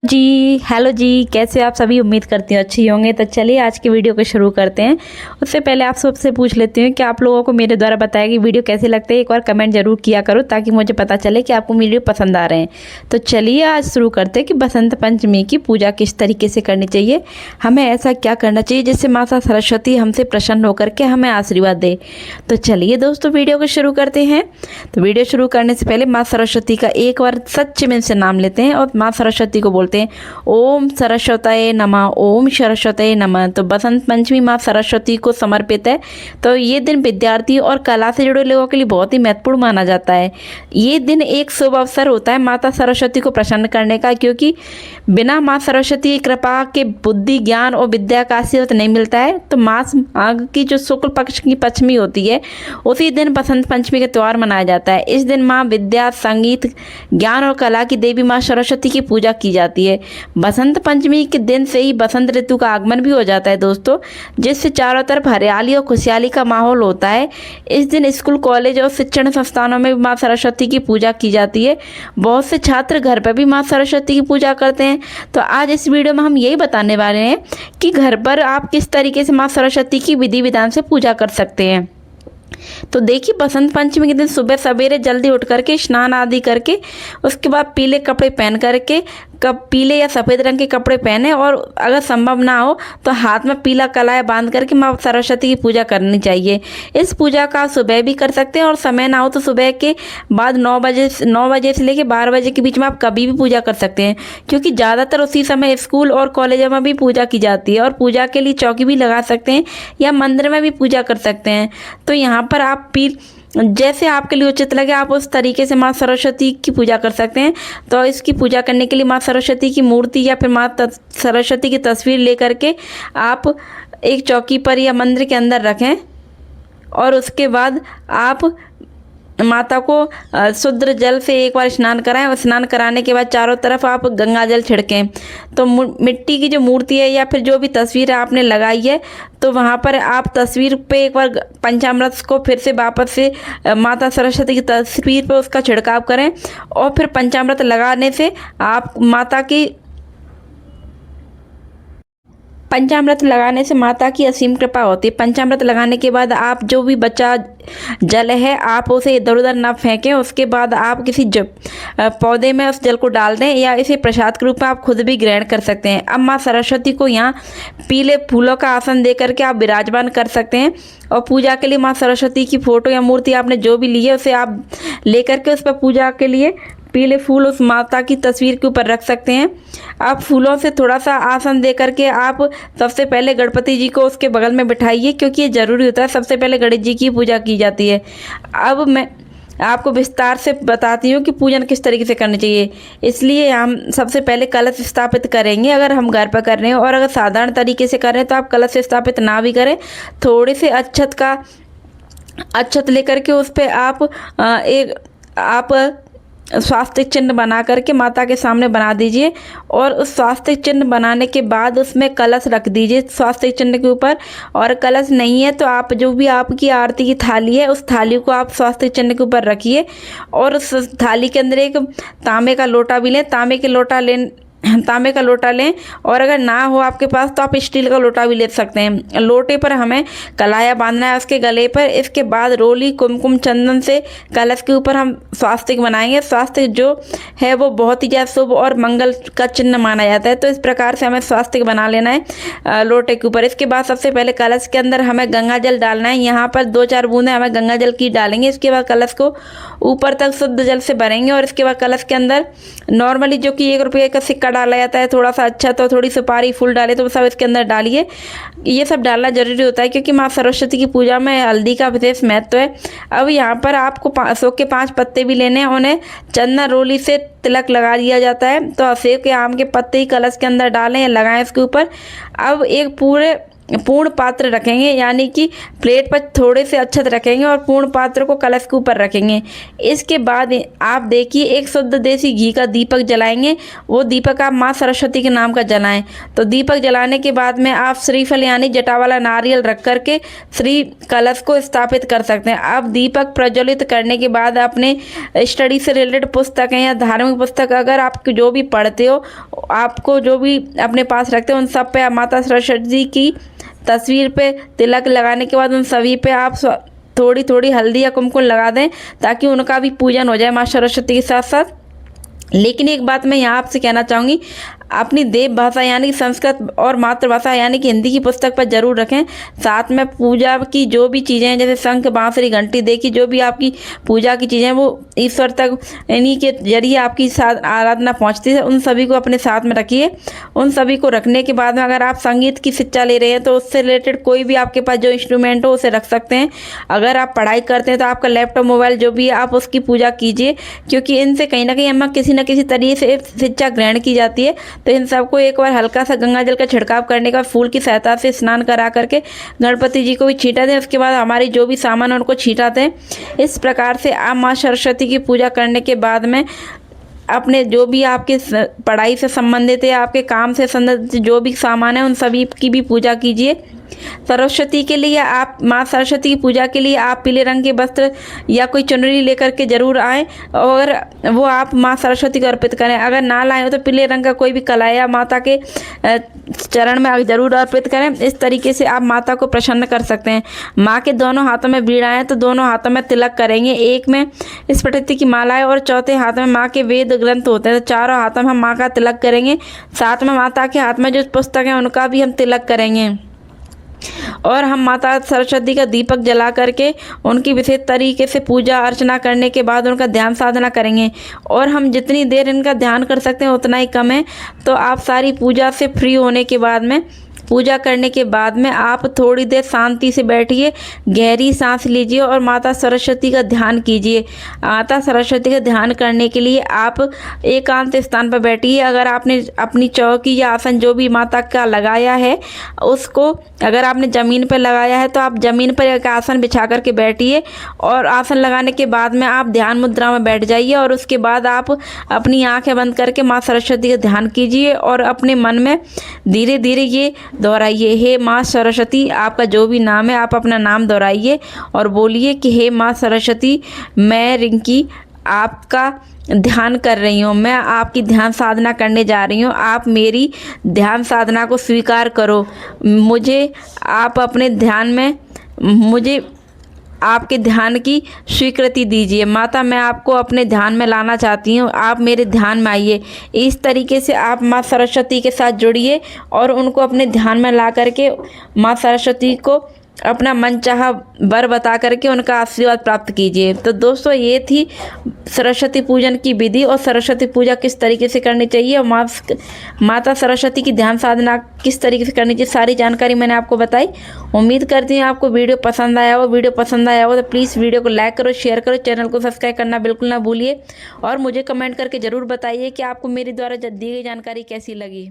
जी hello जी, कैसे आप सभी। उम्मीद करती हूँ अच्छी होंगे। तो चलिए आज की वीडियो को शुरू करते हैं। उससे पहले आप सबसे पूछ लेती हूँ कि आप लोगों को मेरे द्वारा बताया कि वीडियो कैसे लगते हैं। एक बार कमेंट जरूर किया करो ताकि मुझे पता चले कि आपको वीडियो पसंद आ रहे हैं। तो चलिए आज शुरू करते हैं कि बसंत पंचमी की पूजा किस तरीके से करनी चाहिए, हमें ऐसा क्या करना चाहिए जिससे माता सरस्वती हमसे प्रसन्न होकर के हमें आशीर्वाद दे। तो चलिए दोस्तों वीडियो को शुरू करते हैं। तो वीडियो शुरू करने से पहले माँ सरस्वती का एक बार सच्चे मन से नाम लेते हैं और माँ सरस्वती को बोलते हैं ओम सरस्वतये नमः, ओम सरस्वतये नमः। तो बसंत पंचमी माँ सरस्वती को समर्पित है। तो ये दिन विद्यार्थी और कला से जुड़े लोगों के लिए बहुत ही महत्वपूर्ण माना जाता है। ये दिन एक शुभ अवसर होता है माता सरस्वती को प्रसन्न करने का, क्योंकि बिना माँ सरस्वती की कृपा के बुद्धि ज्ञान और विद्या का आशीर्वाद नहीं मिलता है। तो मास माघ की जो शुक्ल पक्ष की पंचमी होती है उसी दिन बसंत पंचमी का त्यौहार मनाया जाता है। इस दिन माँ विद्या संगीत ज्ञान और कला की देवी माँ सरस्वती की पूजा की जाती है। बसंत पंचमी के दिन से ही बसंत ऋतु का आगमन भी हो जाता है दोस्तों, जिससे चारों तरफ हरियाली और खुशहाली का माहौल होता है। इस दिन स्कूल कॉलेज और शिक्षण संस्थानों में भी माँ सरस्वती की पूजा की जाती है। बहुत से छात्र घर पर भी माँ सरस्वती की पूजा करते हैं। तो आज इस वीडियो में हम यही बताने वाले हैं कि घर पर आप किस तरीके से माँ सरस्वती की विधि विधान से पूजा कर सकते हैं। तो देखिए बसंत पंचमी के दिन सुबह सवेरे जल्दी उठ करके स्नान आदि करके उसके बाद पीले कपड़े पहन करके, कब पीले या सफ़ेद रंग के कपड़े पहने और अगर संभव ना हो तो हाथ में पीला कलाया बांध करके माँ सरस्वती की पूजा करनी चाहिए। इस पूजा का सुबह भी कर सकते हैं और समय ना हो तो सुबह के बाद 9 बजे से लेकर 12 बजे के बीच में आप कभी भी पूजा कर सकते हैं, क्योंकि ज़्यादातर उसी समय स्कूल और कॉलेजों में भी पूजा की जाती है। और पूजा के लिए चौकी भी लगा सकते हैं या मंदिर में भी पूजा कर सकते हैं। तो यहाँ पर आप जैसे आपके लिए उचित लगे आप उस तरीके से माँ सरस्वती की पूजा कर सकते हैं। तो इसकी पूजा करने के लिए माँ सरस्वती की मूर्ति या फिर माँ सरस्वती की तस्वीर लेकर के आप एक चौकी पर या मंदिर के अंदर रखें और उसके बाद आप माता को शुद्ध जल से एक बार स्नान कराएं और स्नान कराने के बाद चारों तरफ आप गंगा जल छिड़कें। तो मिट्टी की जो मूर्ति है या फिर जो भी तस्वीर आपने लगाई है तो वहाँ पर आप तस्वीर पे एक बार पंचामृत को फिर से वापस से माता सरस्वती की तस्वीर पे उसका छिड़काव करें और फिर पंचामृत लगाने से आप पंचामृत लगाने से माता की असीम कृपा होती है। पंचामृत लगाने के बाद आप जो भी बचा जल है आप उसे इधर उधर ना फेंकें। उसके बाद आप किसी पौधे में उस जल को डाल दें या इसे प्रसाद के रूप में आप खुद भी ग्रहण कर सकते हैं। अब माँ सरस्वती को यहाँ पीले फूलों का आसन दे करके आप विराजमान कर सकते हैं और पूजा के लिए माँ सरस्वती की फोटो या मूर्ति आपने जो भी ली है उसे आप लेकर के उस पर पूजा के लिए पीले फूल उस माता की तस्वीर के ऊपर रख सकते हैं। आप फूलों से थोड़ा सा आसन दे करके आप सबसे पहले गणपति जी को उसके बगल में बिठाइए, क्योंकि ये ज़रूरी होता है। सबसे पहले गणेश जी की पूजा की जाती है। अब मैं आपको विस्तार से बताती हूँ कि पूजन किस तरीके से करनी चाहिए। इसलिए हम सबसे पहले कलश स्थापित करेंगे अगर हम घर पर कर रहे हैं, और अगर साधारण तरीके से कर रहे हैं तो आप कलश स्थापित ना भी करें। थोड़े से अक्षत लेकर के उस पर आप स्वास्तिक चिन्ह बना करके माता के सामने बना दीजिए और उस स्वास्तिक चिन्ह बनाने के बाद उसमें कलश रख दीजिए स्वास्तिक चिन्ह के ऊपर। और कलश नहीं है तो आप जो भी आपकी आरती की थाली है उस थाली को आप स्वास्तिक चिन्ह के ऊपर रखिए और उस थाली के अंदर एक तांबे का लोटा भी लें। तांबे का लोटा लें और अगर ना हो आपके पास तो आप स्टील का लोटा भी ले सकते हैं। लोटे पर हमें कलाया बांधना है उसके गले पर। इसके बाद रोली कुमकुम चंदन से कलश के ऊपर हम स्वास्तिक बनाएंगे। स्वास्तिक जो है वो बहुत ही ज़्यादा शुभ और मंगल का चिन्ह माना जाता है। तो इस प्रकार से हमें स्वास्तिक बना लेना है लोटे के ऊपर। इसके बाद सबसे पहले कलश के अंदर हमें गंगा जल डालना है। यहाँ पर 2-4 बूंदें हमें गंगा जल की डालेंगे। इसके बाद कलश को ऊपर तक शुद्ध जल से भरेंगे और इसके बाद कलश के अंदर नॉर्मली जो कि 1 रुपये का सिक्का डाला जाता है, थोड़ा सा अच्छा तो थोड़ी सुपारी फूल डाले तो सब इसके अंदर डालिए। ये सब डालना जरूरी होता है क्योंकि माँ सरस्वती की पूजा में हल्दी का विशेष महत्व है। अब यहाँ पर आपको अशोक के 5 पत्ते भी लेने हैं, उन्हें चंदन रोली से तिलक लगा दिया जाता है। तो अशोक के आम के पत्ते ही कलश के अंदर डालें या लगाएं इसके ऊपर। अब एक पूरे पूर्ण पात्र रखेंगे, यानी कि प्लेट पर थोड़े से अक्षत रखेंगे और पूर्ण पात्र को कलश के ऊपर रखेंगे। इसके बाद आप देखिए एक शुद्ध देसी घी का दीपक जलाएंगे। वो दीपक आप माँ सरस्वती के नाम का जलाएं। तो दीपक जलाने के बाद में आप श्रीफल यानी जटा वाला नारियल रख करके श्री कलश को स्थापित कर सकते हैं। अब दीपक प्रज्वलित करने के बाद अपने स्टडी से रिलेटेड पुस्तक हैं या धार्मिक पुस्तक अगर आप जो भी पढ़ते हो, आपको जो भी अपने पास रखते हो, उन सब पे माता सरस्वती की तस्वीर पे तिलक लगाने के बाद उन सभी पे आप थोड़ी थोड़ी हल्दी या कुमकुम लगा दें, ताकि उनका भी पूजन हो जाए माँ सरस्वती के साथ साथ। लेकिन एक बात मैं यहाँ आपसे कहना चाहूँगी, अपनी देव भाषा यानी संस्कृत और मातृभाषा यानी कि हिंदी की पुस्तक पर जरूर रखें। साथ में पूजा की जो भी चीज़ें हैं, जैसे शंख बांसुरी घंटी, देखी जो भी आपकी पूजा की चीज़ें हैं वो ईश्वर तक इन्हीं के जरिए आपकी साथ आराधना पहुंचती है, उन सभी को अपने साथ में रखिए। उन सभी को रखने के बाद में अगर आप संगीत की शिक्षा ले रहे हैं तो उससे रिलेटेड कोई भी आपके पास जो इंस्ट्रूमेंट हो उसे रख सकते हैं। अगर आप पढ़ाई करते हैं तो आपका लैपटॉप मोबाइल जो भी है आप उसकी पूजा कीजिए, क्योंकि इनसे कहीं ना कहीं हमें किसी न किसी तरीके से शिक्षा ग्रहण की जाती है। तो इन सबको एक बार हल्का सा गंगा जल का छिड़काव करने का फूल की सहायता से स्नान करा करके गणपति जी को भी छींटा दें। उसके बाद हमारी जो भी सामान है उनको छींटा दें। इस प्रकार से आप माँ सरस्वती की पूजा करने के बाद में अपने जो भी आपके पढ़ाई से संबंधित है, आपके काम से संबंधित जो भी सामान है, उन सभी की भी पूजा कीजिए। सरस्वती के लिए आप माँ सरस्वती की पूजा के लिए आप पीले रंग के वस्त्र या कोई चुनरी लेकर के जरूर आएँ और वो आप माँ सरस्वती को अर्पित करें। अगर ना लाए हो तो पीले रंग का कोई भी कलाया माता के चरण में जरूर अर्पित करें। इस तरीके से आप माता को प्रसन्न कर सकते हैं। माँ के दोनों हाथों में बीड़ा है तो दोनों हाथों में तिलक करेंगे। एक में स्फटिक की माला है और चौथे हाथ में माँ के वेद ग्रंथ होते हैं, तो चारों हाथों में हम माँ का तिलक करेंगे। साथ में माता के हाथ में जो पुस्तक है उनका भी हम तिलक करेंगे और हम माता सरस्वती का दीपक जला करके उनकी विशेष तरीके से पूजा अर्चना करने के बाद उनका ध्यान साधना करेंगे। और हम जितनी देर इनका ध्यान कर सकते हैं उतना ही कम है। तो आप सारी पूजा से फ्री होने के बाद में, पूजा करने के बाद में आप थोड़ी देर शांति से बैठिए, गहरी सांस लीजिए और माता सरस्वती का ध्यान कीजिए। माता सरस्वती का ध्यान करने के लिए आप एकांत स्थान पर बैठिए। अगर आपने अपनी चौकी या आसन जो भी माता का लगाया है उसको अगर आपने ज़मीन पर लगाया है तो आप ज़मीन पर एक आसन बिछा करके बैठिए और आसन लगाने के बाद में आप ध्यान मुद्रा में बैठ जाइए। और उसके बाद आप अपनी आँखें बंद करके माँ सरस्वती का ध्यान कीजिए और अपने मन में धीरे धीरे ये दोहराइए, हे माँ सरस्वती। आपका जो भी नाम है आप अपना नाम दोहराइए और बोलिए कि हे माँ सरस्वती, मैं रिंकी आपका ध्यान कर रही हूँ, मैं आपकी ध्यान साधना करने जा रही हूँ। आप मेरी ध्यान साधना को स्वीकार करो। मुझे आप अपने ध्यान में, मुझे आपके ध्यान की स्वीकृति दीजिए। माता मैं आपको अपने ध्यान में लाना चाहती हूँ, आप मेरे ध्यान में आइए। इस तरीके से आप माँ सरस्वती के साथ जुड़िए और उनको अपने ध्यान में ला करके माँ सरस्वती को अपना मनचाहा वर बता करके उनका आशीर्वाद प्राप्त कीजिए। तो दोस्तों ये थी सरस्वती पूजन की विधि और सरस्वती पूजा किस तरीके से करनी चाहिए और माता सरस्वती की ध्यान साधना किस तरीके से करनी चाहिए, सारी जानकारी मैंने आपको बताई। उम्मीद करती हूँ आपको वीडियो पसंद आया हो। वीडियो पसंद आया हो तो प्लीज़ वीडियो को लाइक करो, शेयर करो, चैनल को सब्सक्राइब करना बिल्कुल ना भूलिए और मुझे कमेंट करके ज़रूर बताइए कि आपको मेरे द्वारा दी गई जानकारी कैसी लगी।